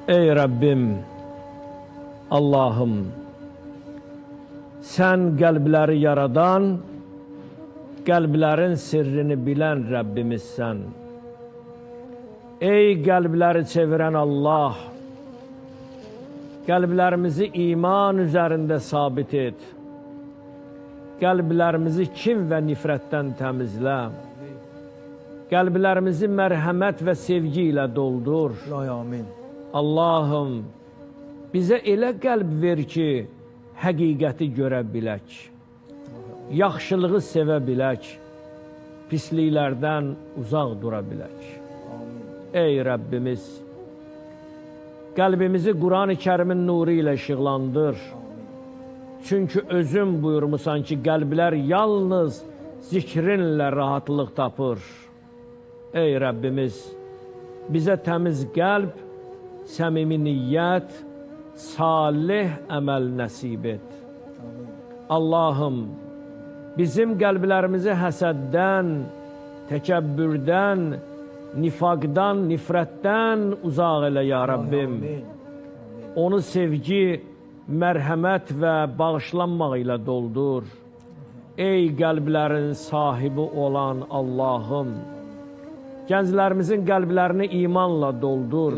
Ey Rəbbim, Allahım, sən qəlbləri yaradan, qəlblərin sirrini bilən Rəbbimizsən. Ey qəlbləri çevirən Allah, qəlblərimizi iman üzərində sabit et. Qəlblərimizi kin və nifrətdən təmizlə. Qəlblərimizi mərhəmət və sevgi ilə doldur. Amin. Allahım, bizə elə qəlb ver ki, həqiqəti görə bilək. Yaxşılığı sevə bilək. Pisliklərdən uzaq dura bilək. Ey Rəbbimiz, qəlbimizi Quran-ı Kərimin nuru ilə işıqlandır. Çünki özün buyurmusan ki, qəlblər yalnız zikrinlə rahatlıq tapır. Ey Rəbbimiz, bizə təmiz qəlb, səmimi niyyət, salih əməl nəsib et. Allahım, bizim qəlblərimizi həsəddən, təkəbbürdən, nifaqdan, nifrətdən uzaq elə ya Rəbbim. Onu sevgi, mərhəmət və bağışlanmaq ilə doldur. Ey qəlblərin sahibi olan Allahım, gənclərimizin qəlblərini imanla doldur.